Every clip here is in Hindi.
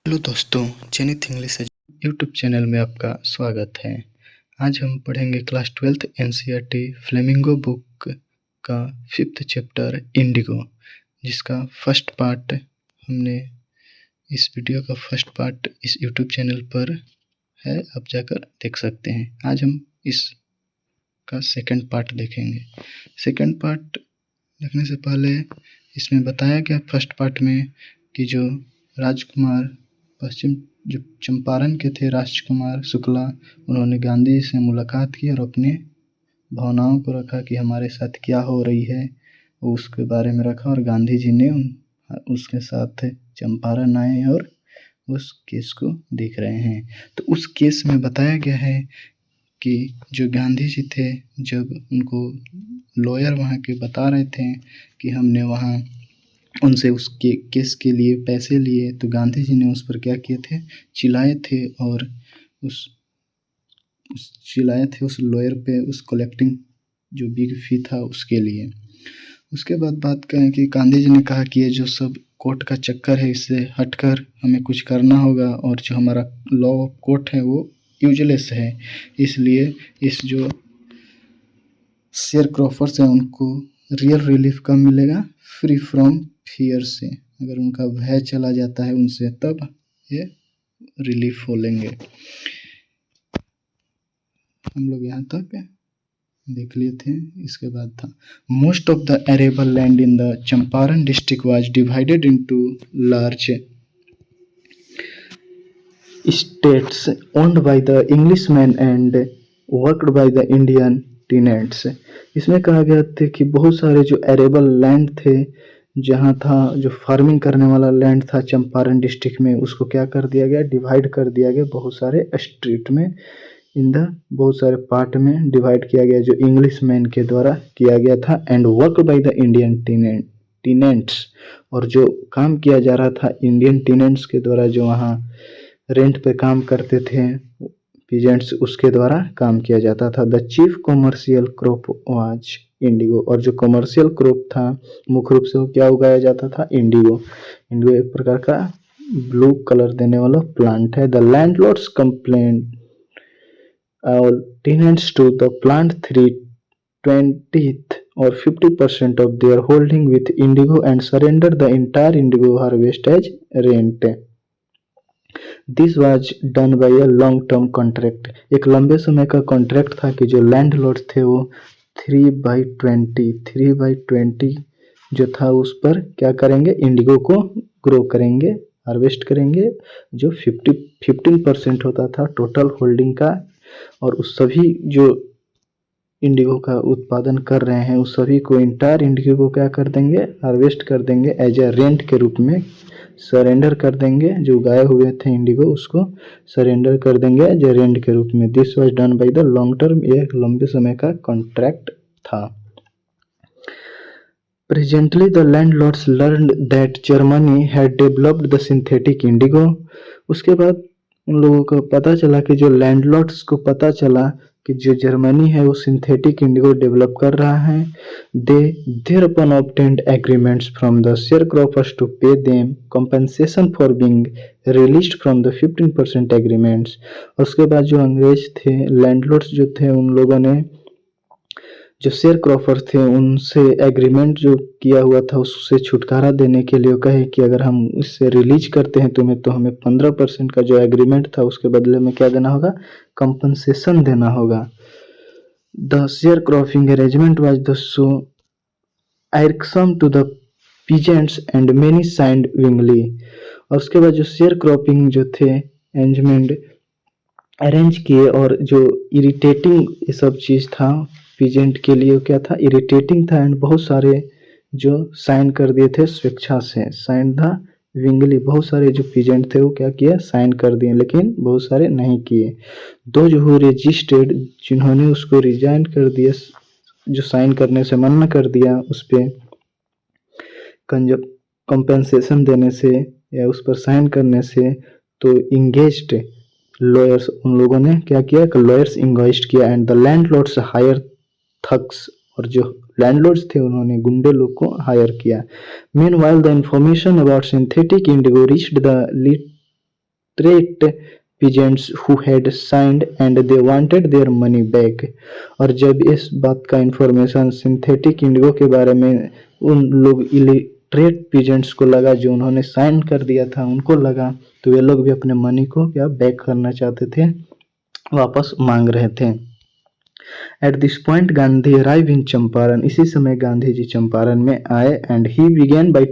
हेलो दोस्तों, जेनिथ इंग्लिश यूट्यूब चैनल में आपका स्वागत है। आज हम पढ़ेंगे class 12th NCERT flamingo book का 5th चैप्टर इंडिगो, जिसका फर्स्ट पार्ट हमने इस वीडियो का फर्स्ट पार्ट इस यूट्यूब चैनल पर है, आप जाकर देख सकते हैं। आज हम इसका सेकंड पार्ट देखेंगे। सेकंड पार्ट देखने से पहले इसमें बताया गया फर्स्ट पार्ट में कि जो राजकुमार पश्चिम जो चंपारण के थे राजकुमार शुक्ला, उन्होंने गांधी से मुलाकात की और अपने भावनाओं को रखा कि हमारे साथ क्या हो रही है, वो उसके बारे में रखा और गांधी जी ने उसके साथ चंपारण आए और उस केस को देख रहे हैं। तो उस केस में बताया गया है कि जो गांधी जी थे, जब उनको लॉयर वहाँ के बता रहे थे कि हमने वहाँ उनसे उसके केस के लिए पैसे लिए, तो गांधी जी ने उस पर क्या किए थे, चिल्लाए थे और उस चिल्लाए थे उस लॉयर पे, उस कलेक्टिंग जो बिग फी था उसके लिए। उसके बाद बात करें कि गांधी जी ने कहा कि ये जो सब कोर्ट का चक्कर है, इससे हटकर हमें कुछ करना होगा और जो हमारा लॉ ऑफ कोर्ट है वो यूजलेस है। इसलिए इस जो शेयर क्रॉफर्स हैं उनको रियल रिलीफ कब मिलेगा, फ्री फ्रॉम फियर से। अगर उनका भय चला जाता है उनसे, तब ये रिलीफ हो लेंगे। हम लोग यहाँ तक देख लिए थे। इसके बाद था most of the arable land in the Champaran district was divided into large states owned by the Englishman and worked by the Indian tenants. इसमें कहा गया था कि बहुत सारे जो अरेबल लैंड थे, जहाँ था जो फार्मिंग करने वाला लैंड था चंपारण डिस्ट्रिक्ट में, उसको क्या कर दिया गया, डिवाइड कर दिया गया बहुत सारे स्ट्रीट में, बहुत सारे पार्ट में डिवाइड किया गया, जो इंग्लिश मैन के द्वारा किया गया था। And work by the Indian tenants, और जो काम किया जा रहा था इंडियन टेनेंट्स के द्वारा, जो वहाँ रेंट पे काम करते थे पीजेंट्स, उसके द्वारा काम किया जाता था। The chief commercial crop was Indigo, और जो कॉमर्शियल क्रॉप था मुख्य रूप से वो क्या उगाया जाता था, इंडिगो। इंडिगो एक प्रकार का ब्लू कलर देने वाला प्लांट है। The landlords complaint all tenants to the plant 3/20 or 50% of their holding with indigo and surrender the entire indigo harvest as rent. This was done by a long term contract. एक लंबे समय का कॉन्ट्रैक्ट था कि जो लैंडलॉर्ड थे वो 3/20 जो था उस पर क्या करेंगे, इंडिगो को ग्रो करेंगे, हार्वेस्ट करेंगे, जो 15% होता था टोटल होल्डिंग का, और उस सभी जो इंडिगो का उत्पादन कर रहे हैं उस सभी को, इंटायर इंडिगो को क्या कर देंगे, हार्वेस्ट कर देंगे, एज ए रेंट के रूप में सरेंडर कर देंगे। जो उगाए हुए थे इंडिगो उसको सरेंडर कर देंगे एज ए रेंट के रूप में। This was done by the long term, ये लंबे समय का कॉन्ट्रैक्ट था। Presently, the landlords learned that Germany had developed the synthetic indigo. उसके बाद उन लोगों को पता चला कि जो लैंडलॉर्ड्स को पता चला कि जो जर्मनी है वो सिंथेटिक इंडिगो डेवलप कर रहा है। दे thereupon obtained agreements from the sharecroppers to pay them compensation for being released from the 15% agreements. और उसके बाद जो अंग्रेज थे, लैंडलॉर्ड्स जो थे, उन लोगों ने जो शेयर क्रॉफर थे उनसे एग्रीमेंट जो किया हुआ था उससे छुटकारा देने के लिए कहे कि अगर हम इससे रिलीज करते हैं तुम्हें, तो हमें 15% का जो एग्रीमेंट था उसके बदले में क्या देना होगा, कंपनसेशन देना होगा। The share cropping arrangement was the so irksome to the peasants and many signed willingly। और उसके बाद जो शेयर क्रॉपिंग जो थे अरेंजमेंट अरेंज किए, और जो इरिटेटिंग ये सब चीज़ था पीजेंट के लिए, क्या था, इरिटेटिंग था, एंड बहुत सारे जो साइन कर दिए थे स्वेच्छा से, साइन था विंगली, बहुत सारे जो पीजेंट थे वो क्या किए, साइन कर दिए, लेकिन बहुत सारे नहीं किए। दो जो रजिस्टर्ड, जिन्होंने उसको रिजाइन कर दिया, जो साइन करने से मना कर दिया, उस पर कंपेंसेशन देने से या उस पर साइन करने से, तो इंगेज्ड लॉयर्स, उन लोगों ने क्या किया, लॉयर्स इंगेज्ड किया। And the landlords hired thugs, और जो लैंडलॉर्ड्स थे उन्होंने गुंडे लोग को हायर किया। Meanwhile the information about synthetic Indigo reached the threat peasants who had signed and they wanted their money back। और जब इस बात का इंफॉर्मेशन सिंथेटिक इंडिगो के बारे में उन लोग इलिटरेट पीजेंट्स को लगा जो उन्होंने साइन कर दिया था उनको लगा, तो वे लोग भी अपने मनी को क्या बैक करना चाहते थे, वापस मांग रहे थे। At this point Gandhi arrive in Champaran. इसी समय गांधी जी चंपारण में आए and he began by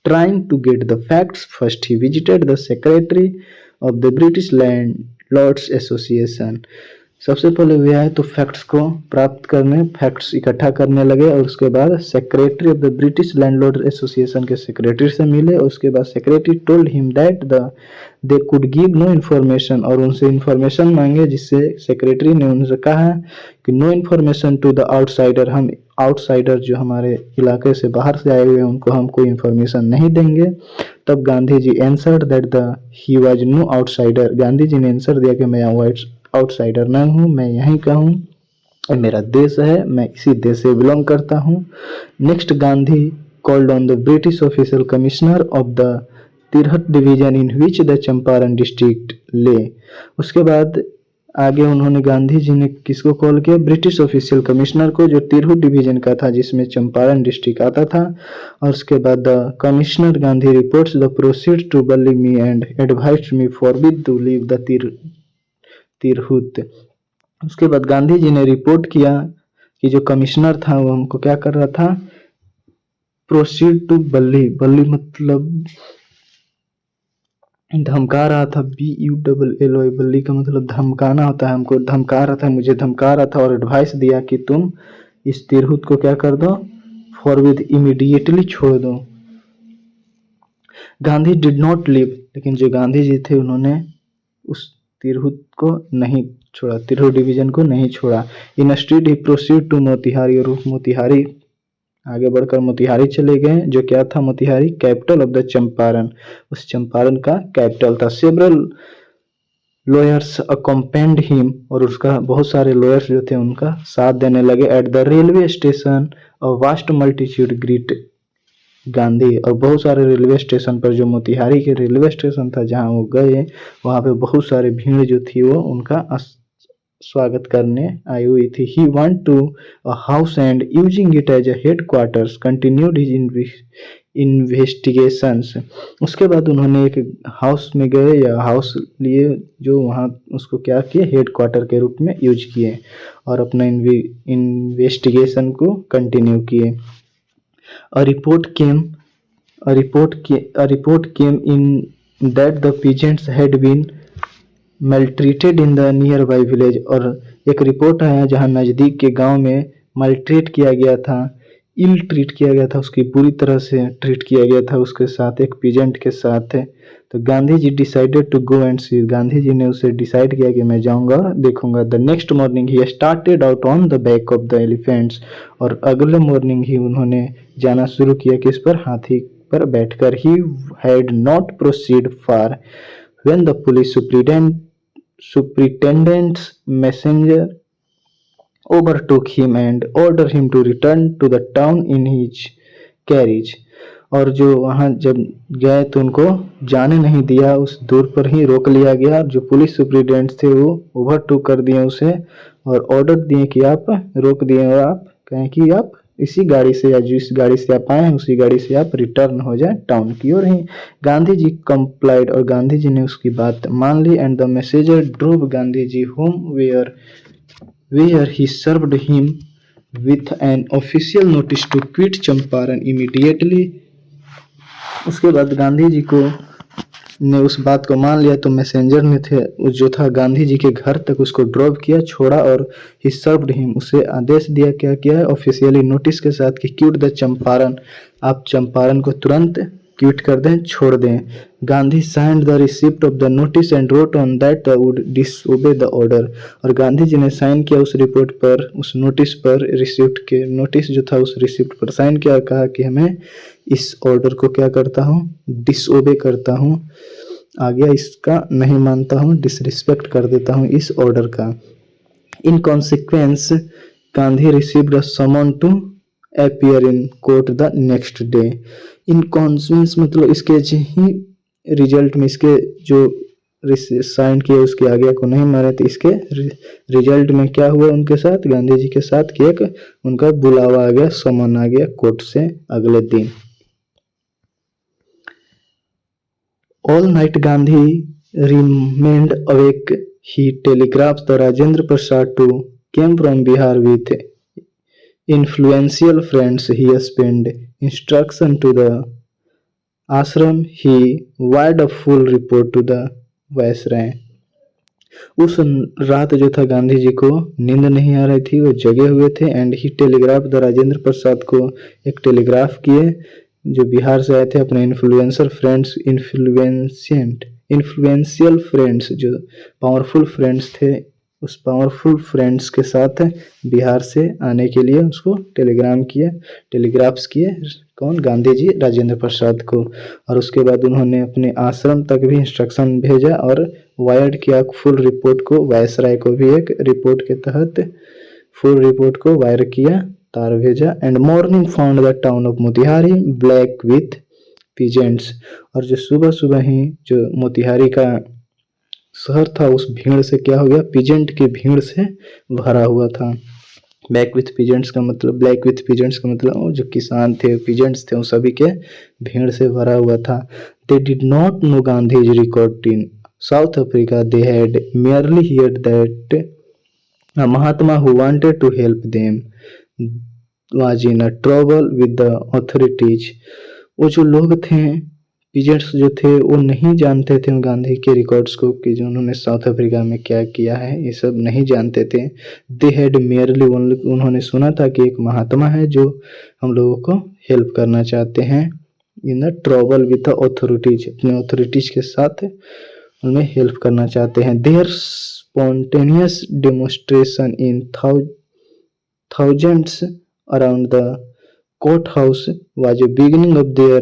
trying to get the facts. First he visited the secretary of the British landlords association. सबसे पहले वे आए तो फैक्ट्स को प्राप्त करने, फैक्ट्स इकट्ठा करने लगे और उसके बाद secretary of the British landlord association के सेक्रेटरी से मिले। उसके बाद secretary told him that they could give no information, और उनसे इन्फॉर्मेशन मांगे, जिससे सेक्रेटरी ने उनसे कहा कि no information to the outsider, हम आउटसाइडर जो हमारे इलाके से बाहर से आए हुए हैं उनको हम कोई इन्फॉर्मेशन नहीं देंगे। तब Gandhi ji answered that he was no outsider. Gandhi ji ने आंसर दिया कि मैं आउटसाइडर न हूँ, मैं यहीं का हूँ, मेरा देश है, मैं इसी देश से बिलोंग करता हूँ। Next Gandhi called on the British official commissioner of the Tirhut division in which the Champaran district lay. उसके बाद आगे उन्होंने गांधी जी ने किसको कॉल किया, ब्रिटिश ऑफिशियल कमिश्नर को, जो तिरहुत डिवीजन का था जिसमें चंपारण डिस्ट्रिक्ट आता था। और उसके बाद the commissioner Gandhi reports the proceed to bully me and advised me forbid to leave the Tirhut. उसके बाद गांधी जी ने रिपोर्ट किया कि जो कमिश्नर था वो हमको क्या कर रहा था, प्रोसीड टू बल्ली, बल्ली मतलब धमका रहा था, BULLY, बल्ली का मतलब धमकाना होता है, हमको धमका रहा था, मुझे धमका रहा था और एडवाइस दिया कि तुम इस तिरहुत को क्या कर दो, फॉरविद इमीडिएटली छोड़ दो। गांधी डिड नॉट लीव, लेकिन जो गांधी जी थे उन्होंने उस तिरहुत को नहीं छोड़ा, तिरहुत डिवीजन को नहीं छोड़ा। Instead he proceed to Motihari, और मोतिहारी आगे बढ़कर मोतिहारी चले गए, जो क्या था Motihari, capital of the Champaran, उस चंपारण का कैपिटल था। सेवरल लॉयर्स अकम्पेंड हिम, और उसका बहुत सारे लॉयर्स जो थे उनका साथ देने लगे। At the railway station a vast multitude greet Gandhi, और बहुत सारे रेलवे स्टेशन पर, जो मोतिहारी के रेलवे स्टेशन था जहां वो गए, वहां पे बहुत सारे भीड़ जो थी वो उनका स्वागत करने आई हुई थी। He went to a house and using it as a headquarters continued his investigations. उसके बाद उन्होंने एक हाउस में गए या हाउस लिए जो वहाँ उसको क्या किए, हेडक्वार्टर के रूप में यूज किए और अपना इन्वेस्टिगेशन को कंटिन्यू किए। A report came in that the peasants had been maltreated in the nearby village, और एक रिपोर्ट आया जहां नज़दीक के गांव में maltreat किया गया था, इल ट्रीट किया गया था, उसकी बुरी तरह से ट्रीट किया गया था उसके साथ, एक पीजेंट के साथ। तो Gandhi ji decided to go and सी, गांधी जी ने उसे डिसाइड किया कि मैं जाऊंगा और देखूंगा। The next morning he started out on the back of the elephants, और अगले मॉर्निंग ही उन्होंने जाना शुरू किया किस पर, हाथी पर बैठकर। He had not proceed far when the police superintendent's messenger overtook him and ordered him to return to the town in his carriage। और जो वहाँ जब गए तो उनको जाने नहीं दिया, उस दूर पर ही रोक लिया गया। जो पुलिस सुप्रिटेंडेंट थे वो ओवरटूक कर दिए उसे और ऑर्डर दिए कि आप रोक दिए, और आप कहें कि आप इसी गाड़ी से या जिस गाड़ी से आप आए हैं उसी गाड़ी से आप रिटर्न हो जाए टाउन की ओर ही। गांधी जी कंप्लाइड, और गांधी जी ने उसकी बात मान ली। And the messenger drove Gandhi ji home where he served him with an official notice to quit Champaran immediately. उसके बाद गांधी जी को ने उस बात को मान लिया तो मैसेंजर ने थे जो था गांधी जी के घर तक उसको ड्रॉप किया, छोड़ा, और ही सर्व्ड हिम, उसे आदेश दिया क्या किया है, ऑफिशियली नोटिस के साथ कि क्विट द चंपारण, आप चंपारण को तुरंत क्विट कर दें, छोड़ दें। Gandhi signed the receipt of the notice and wrote on that would disobey the order, और गांधी जी ने साइन किया उस रिपोर्ट पर, उस नोटिस पर, रिसिप्ट के नोटिस जो था उस रिसिप्ट पर साइन किया और कहा कि हमें इस ऑर्डर को क्या करता हूँ, डिसओबे करता हूँ, आ गया इसका नहीं मानता हूँ, डिसरिस्पेक्ट कर देता हूँ इस ऑर्डर का। In consequence Gandhi received a summon to appear in court the next day. In consequence मतलब इसके ही रिजल्ट में, इसके जो साइन किए, उसकी आज्ञा को नहीं माने, तो इसके रिजल्ट में क्या हुआ उनके साथ, गांधी जी के साथ, कि एक उनका बुलावा आ गया, समन आ गया कोर्ट से अगले दिन। All night Gandhi remained awake. He telegraphed the Rajendra Prasad to came from Bihar with influential friends. He spent instruction to the ashram. He wired a full report to the viceroy. उस रात जो था गांधी जी को नींद नहीं आ रही थी, वो जगे हुए थे। And he telegraph the Rajendra Prasad को एक टेलीग्राफ किए, जो बिहार से आए थे, अपने इन्फ्लुएंशियल फ्रेंड्स, जो पावरफुल फ्रेंड्स थे, उस पावरफुल फ्रेंड्स के साथ बिहार से आने के लिए उसको टेलीग्राफ्स किए। कौन? गांधी जी राजेंद्र प्रसाद को। और उसके बाद उन्होंने अपने आश्रम तक भी इंस्ट्रक्शन भेजा और वायर्ड किया फुल रिपोर्ट को, वायसराय को भी एक रिपोर्ट के तहत फुल रिपोर्ट को वायर किया, तार भेजा। And morning found the town of Motihari black with peasants. और जो सुबह सुबह ही जो मोतिहारी का शहर था, उस भीड़ से क्या हो गया, पीजेंट की भीड़ से भरा हुआ था। ब्लैक विथ पीजेंट्स का मतलब वो जो किसान थे, पीजेंट्स थे, उन सभी के भीड़ से भरा हुआ था। They did not know Gandhi record in south Africa, they had merely heard that a Mahatma who wanted to help them was in a trouble with the authorities. वो जो लोग थे, पीजेंट्स जो थे, वो नहीं जानते थे गांधी के रिकॉर्ड्स को, कि जो उन्होंने साउथ अफ्रीका में क्या किया है, ये सब नहीं जानते थे। दे हैड मेयरली, उन्होंने सुना था कि एक महात्मा है जो हम लोगों को हेल्प करना चाहते हैं, in the trouble with the authorities, अपने ऑथोरिटीज के साथ उनमें हेल्प करना चाहते हैं। There spontaneous demonstration in thousands around the courthouse was a beginning of their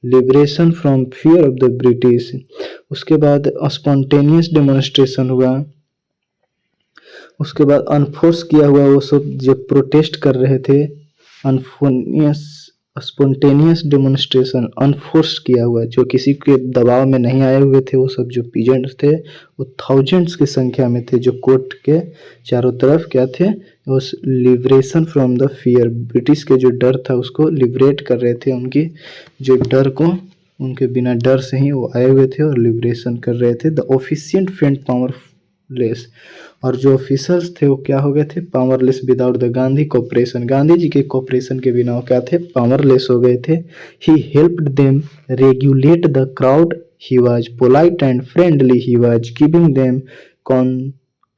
liberation from fear of the British. उसके बाद स्पॉन्टेनियस डेमोन्स्ट्रेशन हुआ, उसके बाद अनफोर्स किया हुआ, वो सब जो प्रोटेस्ट कर रहे थे, स्पॉन्टेनियस डेमोन्स्ट्रेशन, अनफोर्स किया हुआ, जो किसी के दबाव में नहीं आए हुए थे, वो सब जो पीजेंट्स थे, वो थाउजेंड्स की संख्या में थे, जो कोर्ट के चारों तरफ क्या थे, उस liberation from the fear, British के जो डर था उसको लिबरेट कर रहे थे, उनकी जो डर को, उनके बिना डर से ही वो आए हुए थे और लिबरेशन कर रहे थे। द ऑफिशिएंट फेंट पावरलेस, और जो ऑफिसर्स थे वो क्या हो गए थे, powerless without the Gandhi cooperation, Gandhi ji के कोऑपरेशन के बिना वो क्या थे, पावरलेस हो गए थे। He helped them regulate the crowd, he was polite and friendly, he was giving them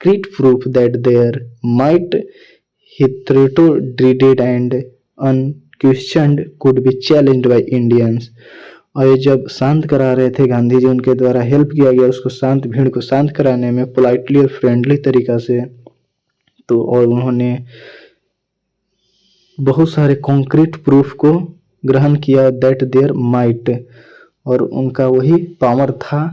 concrete proof that their might, hitherto dreaded and unquestioned, could be challenged by Indians. और ये जब शांत करा रहे थे गांधी जी, उनके द्वारा हेल्प किया गया उसको शांत, भीड़ को शांत कराने में पोलाइटली और फ्रेंडली तरीका से, तो और उन्होंने बहुत सारे कॉन्क्रीट प्रूफ को ग्रहण किया, दैट देयर माइट, और उनका वही पावर था,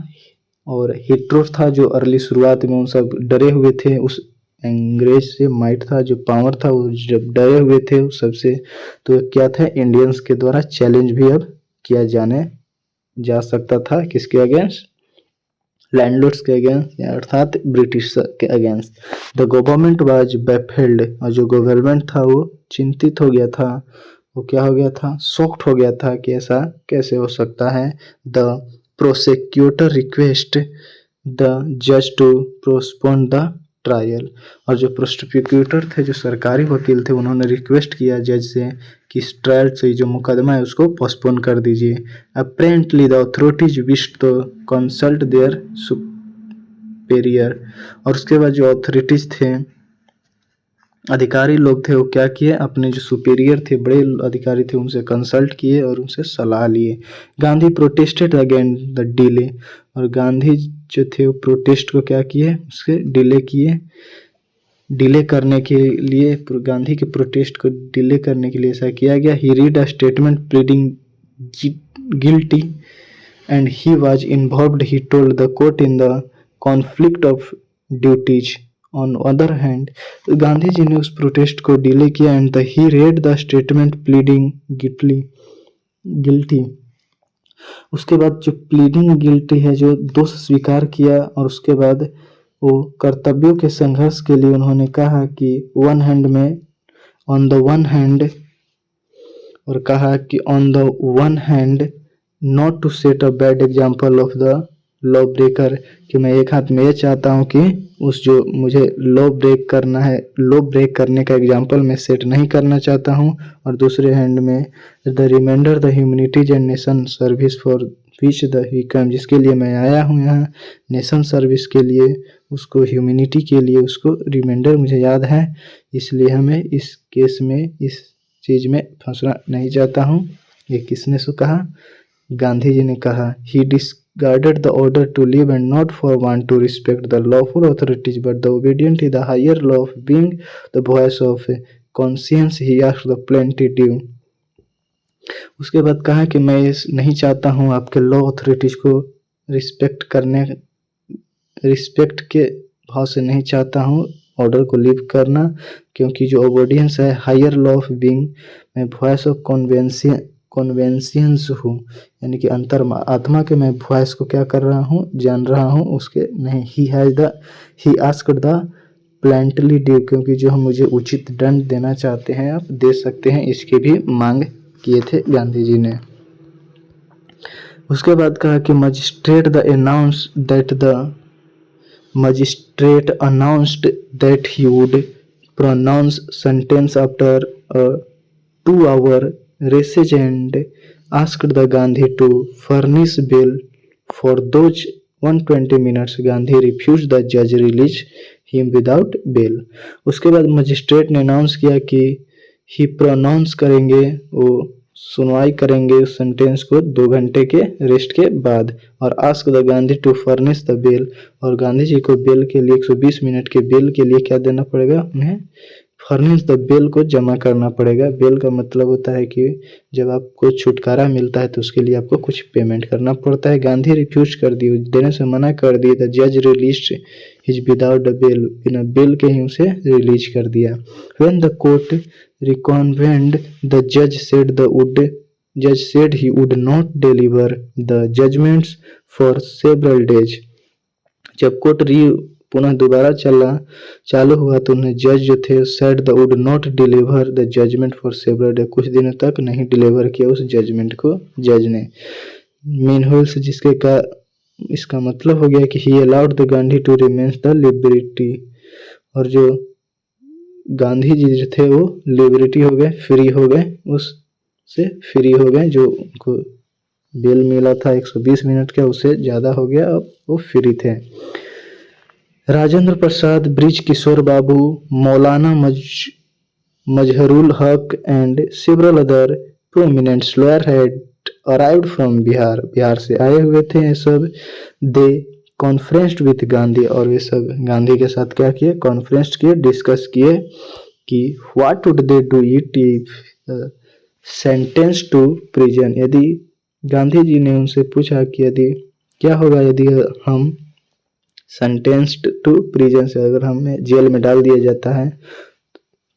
और हिट्रो था जो अर्ली शुरुआत में उन सब डरे हुए थे उस अंग्रेज से, माइट था जो पावर था, वो जब डरे हुए थे उस सबसे, तो क्या था, इंडियंस के द्वारा चैलेंज भी अब किया जा सकता था, किसके अगेंस्ट, लैंडलॉर्ड्स के अगेंस्ट, अर्थात ब्रिटिश के against. The government was baffled, और जो गवर्नमेंट था वो चिंतित हो गया था, वो क्या हो गया था, शॉक्ड हो गया था कि ऐसा कैसे हो सकता है। द प्रोसिक्यूटर रिक्वेस्ट द जज टू पोस्टपोन द ट्रायल, और जो प्रोसिक्यूटर थे, जो सरकारी वकील थे, उन्होंने रिक्वेस्ट किया जज से कि इस ट्रायल से जो मुकदमा है उसको पोस्टपोन कर दीजिए। Apparently the authorities wish to consult their superior, और उसके बाद जो अथॉरिटीज थे, अधिकारी लोग थे, वो क्या किए, अपने जो सुपीरियर थे, बड़े अधिकारी थे, उनसे कंसल्ट किए और उनसे सलाह लिए। Gandhi protested again the delay, और गांधी जो थे वो प्रोटेस्ट को क्या किए, उसके डिले करने के लिए, गांधी के प्रोटेस्ट को डिले करने के लिए ऐसा किया गया। He read a statement pleading guilty and he was involved, he told the court in the conflict of duties. On other hand, Gandhi ji ने उस प्रोटेस्ट को डिले किया, and he read the statement pleading guilty, उसके बाद जो प्लीडिंग गिल्टी है, जो दोष स्वीकार किया, और उसके बाद वो कर्तव्यों के संघर्ष के लिए उन्होंने कहा कि वन हैंड में ऑन द वन हैंड, और कहा कि on the one hand not to set a bad example of the law breaker, कि मैं एक हाथ में ये चाहता हूँ कि उस जो मुझे लॉ ब्रेक करना है, लॉ ब्रेक करने का एग्जाम्पल मैं सेट नहीं करना चाहता हूँ, और दूसरे हैंड में the reminder the humanities and nation service for which the he come, जिसके लिए मैं आया हूँ यहाँ, नेशन सर्विस के लिए, उसको ह्यूमैनिटी के लिए, उसको रिमाइंडर मुझे याद है, इसलिए हमें इस केस में इस चीज में फंसना नहीं चाहता हूँ। ये किसने सो कहा? गांधी जी ने कहा। ही discarded the order to live and not for want to respect the lawful authorities but the obedient to the higher law of being the voice of conscience he asked the plenty due। उसके बाद कहा कि मैं नहीं चाहता हूँ आपके लॉ अथॉरिटीज को रिस्पेक्ट के भाव से नहीं चाहता हूँ ऑर्डर को लिव करना, क्योंकि जो ओबीडियंस है हायर लॉ ऑफ बीइंग, मैं वॉइस ऑफ कॉन्वेंशियंस हूँ, यानी कि अंतर आत्मा के मैं वॉइस को क्या कर रहा हूँ, जान रहा हूँ, उसके नहीं। ही आस्क्ड द प्लेंटली ड्यू, क्योंकि जो हम मुझे उचित दंड देना चाहते हैं आप दे सकते हैं, इसकी भी मांग किए थे गांधी जी ने। उसके बाद कहा कि magistrate announced that he would pronounce sentence after a 2-hour recess and asked the Gandhi to furnish bail for those 120 minutes। Gandhi refused, the judge released him without bail। उसके बाद मजिस्ट्रेट ने अनाउंस किया कि ही प्रोनाउंस करेंगे, वो सुनवाई करेंगे उस सेंटेंस को 2 घंटे के रेस्ट के बाद, और ask the Gandhi to furnish the bail, और गांधी जी को बेल के लिए 120 मिनट के बेल के लिए क्या देना पड़ेगा, उन्हें फर्निश द बेल को जमा करना पड़ेगा। बेल का मतलब होता है कि जब आपको छुटकारा मिलता है तो उसके लिए आपको कुछ पेमेंट करना पड़ता है। गांधी रिफ्यूज कर दी, देने से मना कर दिया। द जज released his without the bail, बिना बेल के ही उसे रिलीज कर दिया। When the court reconvened, the judge said he would not deliver the judgments for several days। जब कोर्ट पुनः दोबारा चालू हुआ तो उन्हें जज जो थे said the would not deliver the judgment for several days, कुछ दिनों तक नहीं डिलीवर किया उस जजमेंट को जज ने। मीनहोल्स, जिसके का इसका मतलब हो गया कि he allowed the Gandhi to remain the liberty, और जो गांधी जी जो थे वो लिबर्टी हो गए, फ्री हो गए, उससे फ्री हो गए। जो उनको बेल मिला था 120 मिनट का, उससे ज़्यादा हो गया, अब वो फ्री थे। राजेंद्र प्रसाद, ब्रिज किशोर बाबू, मौलाना मजहरुल हक and several other prominent lawyer had arrived from Bihar, Bihar से आए हुए थे ये सब। दे कॉन्फ्रेंस्ड विथ गांधी, और वे सब गांधी के साथ क्या किए, कॉन्फ्रेंस किए, डिस्कस किए कि what would they do it if sentence to prison. यदि गांधी जी ने उनसे पूछा कि यदि क्या होगा यदि हम सेंटेंस्ड टू प्रिजन से, अगर हमें जेल में डाल दिया जाता है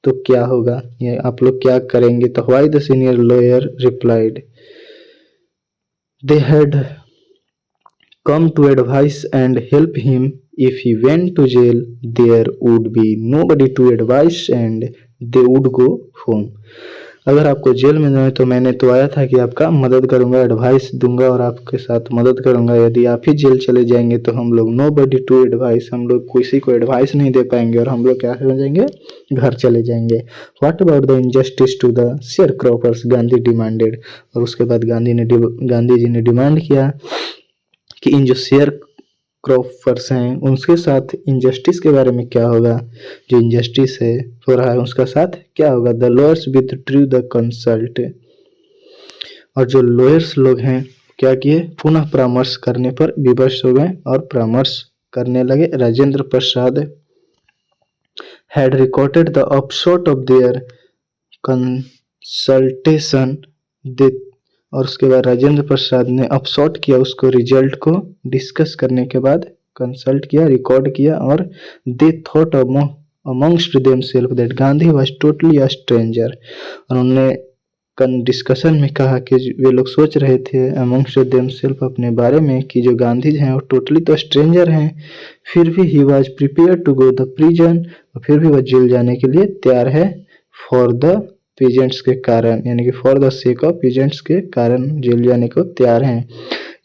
तो क्या होगा, ये आप लोग क्या करेंगे। तो why the senior lawyer replied they had come to advise and help him if he went to jail, there would be nobody to advise and they would go home। अगर आपको जेल में जाए तो मैंने तो आया था कि आपका मदद करूंगा, एडवाइस दूंगा और आपके साथ मदद करूंगा। यदि आप ही जेल चले जाएंगे तो हम लोग nobody to advise, हम लोग किसी को एडवाइस नहीं दे पाएंगे और हम लोग क्या हो जाएंगे, घर चले जाएंगे। What about the injustice to the sharecroppers, Gandhi demanded. और उसके बाद गांधी जी ने डिमांड किया कि इन जो शेयर क्रॉपर्स हैं उनके साथ इनजस्टिस के बारे में क्या होगा, जो इनजस्टिस है हो रहा है उसका साथ क्या होगा। The lawyers withdrew the consult, और जो लॉयर्स लोग हैं क्या किए, पुनः परामर्श करने पर विवश हो गए और परामर्श करने लगे। Rajendra Prasad had recorded the upshot of their consultation, और उसके बाद राजेंद्र प्रसाद ने अपशॉट किया उसको, रिजल्ट को डिस्कस करने के बाद कंसल्ट किया, रिकॉर्ड किया, और they thought amongst themselves that Gandhi was totally a stranger, और उन्होंने डिस्कशन में कहा कि वे लोग सोच रहे थे अमंगस्ट देमसेल्फ अपने बारे में कि जो गांधी जी हैं वो टोटली तो स्ट्रेंजर हैं, फिर भी he was prepare to go the prison, और फिर भी वह जेल जाने के लिए तैयार है फॉर द पीजेंट्स के कारण, यानी कि for the sake of peasants के कारण जेल जाने को तैयार हैं।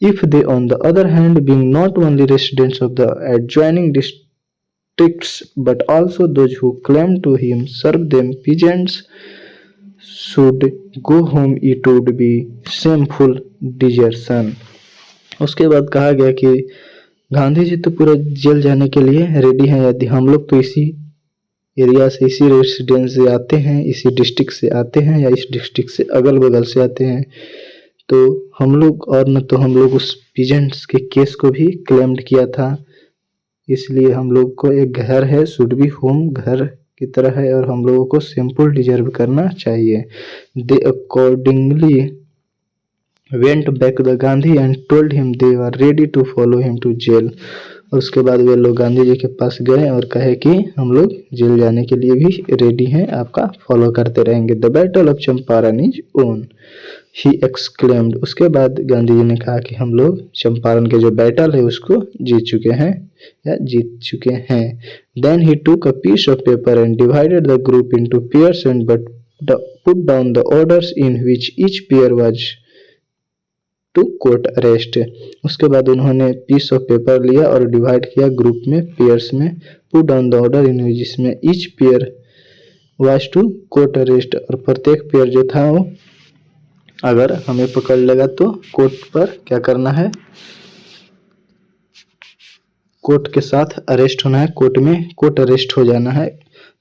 If they on the other hand being not only residents of the adjoining districts but also those who claim to him serve them peasants should go home, it would be shameful desertion। उसके बाद कहा गया कि गांधी जी तो पूरा जेल जाने के लिए रेडी हैं, यदि हम लोग तो इसी एरिया से, इसी रेसिडेंस से आते हैं, इसी डिस्ट्रिक्ट से आते हैं, या इस डिस्ट्रिक्ट से अगल बगल से आते हैं, तो हम लोग, और न तो हम लोग उस पीजेंट्स के केस को भी क्लेम्ड किया था, इसलिए हम लोग को एक घर है, शुड बी होम घर की तरह है, और हम लोगों को सिंपल डिजर्व करना चाहिए। They accordingly went back the Gandhi and told him they are ready to follow him to jail. उसके बाद वे लोग गांधी जी के पास गए और कहे कि हम लोग जेल जाने के लिए भी रेडी हैं, आपका फॉलो करते रहेंगे। The battle of Champaran is own, he exclaimed. उसके बाद गांधी जी ने कहा कि हम लोग चंपारण के जो बैटल है उसको जीत चुके हैं या जीत चुके हैं। Then he took a piece of paper and divided the group into pairs and but put down the orders in which each pair was to court arrest. उसके बाद उन्होंने पीस ऑफ पेपर लिया और डिवाइड किया ग्रुप में, पेयर्स में। Put down the order in जिसमें each pair was to court arrest, और प्रत्येक पेयर जो था वो अगर हमें पकड़ लेगा तो कोर्ट पर क्या करना है, कोर्ट के साथ अरेस्ट होना है, कोर्ट में कोर्ट अरेस्ट हो जाना है।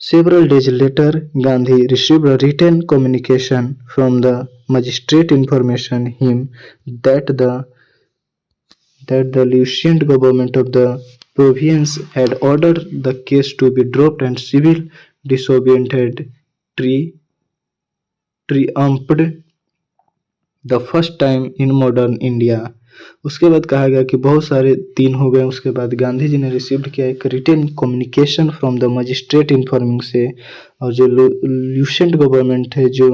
Several days later, Gandhi received a written communication from the magistrate information him that the Lieutenant government of the province had ordered the case to be dropped and civil disobedience had triumphed the first time in modern India। उसके बाद कहा गया कि बहुत सारे दिन हो गए। उसके बाद गांधी जी ने रिसीव्ड किया एक written communication from the magistrate informing से, और जो ल्यूसेंट गवर्नमेंट है, जो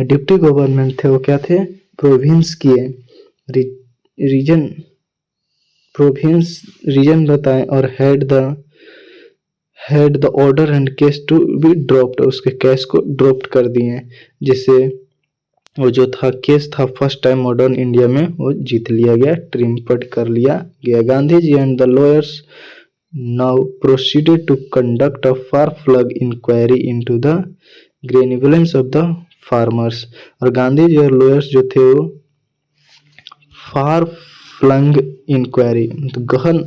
डिप्टी गवर्नमेंट थे, वो क्या थे, प्रोविंस किए, रीजन बताएं, और had the order and case to be dropped, उसके केस को ड्रॉप्ड कर दिए, जिससे वो जो था केस था फर्स्ट टाइम मॉडर्न इंडिया में वो जीत लिया गया, ट्रिम्पड कर लिया गया। Gandhi ji and the lawyers now proceeded to conduct a far flung inquiry into the grievances of the farmers. और गांधी जी और लॉयर्स जो थे वो फार फ्लंग इंक्वायरी, तो गहन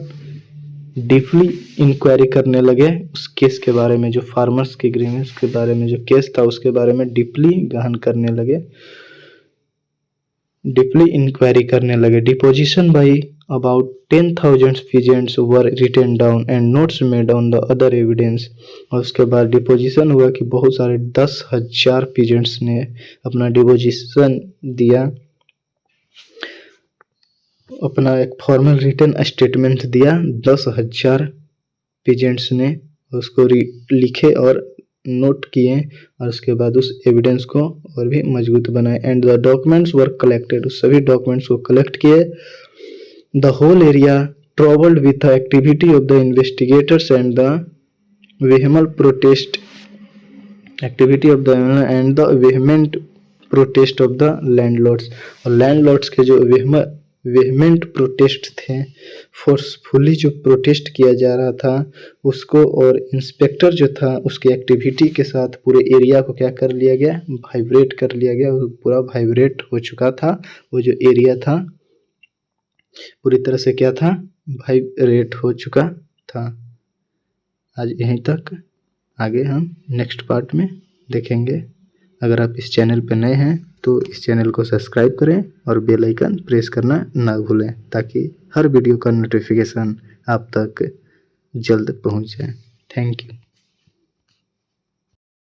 डीपली इंक्वायरी करने लगे उस केस के बारे में, जो फार्मर्स के ग्रीवेंस के बारे में जो केस था उसके बारे में डीपली गहन करने लगे, डीपली इंक्वायरी करने लगे। Deposition by about 10,000 peasants were written down and notes made on the other evidence. और उसके बाद डिपोजिशन हुआ कि बहुत सारे 10,000 पीजेंट्स ने अपना डिपोजिशन दिया, अपना एक फॉर्मल रिटन स्टेटमेंट दिया। 10,000 पीजेंट्स ने उसको लिखे और नोट किए, और उसके बाद उस एविडेंस को और भी मजबूत बनाए। And the documents were collected, सभी डॉक्यूमेंट्स को कलेक्ट किए। The whole area troubled with the activity of the investigators and the vehement protest of the landlords. और लैंडलॉर्ड्स के जो वेहमेंट प्रोटेस्ट थे, फोर्सफुली जो प्रोटेस्ट किया जा रहा था उसको, और इंस्पेक्टर जो था उसके एक्टिविटी के साथ पूरे एरिया को क्या कर लिया गया, वाइब्रेट कर लिया गया, पूरा वाइब्रेट हो चुका था। वो जो एरिया था पूरी तरह से क्या था, वाइब्रेट हो चुका था। आज यहीं तक, आगे हम नेक्स्ट पार्ट में देखेंगे। अगर आप इस चैनल पर नए हैं तो इस चैनल को सब्सक्राइब करें और बेल आइकन प्रेस करना ना भूलें, ताकि हर वीडियो का नोटिफिकेशन आप तक जल्द पहुंच जाए। Thank you.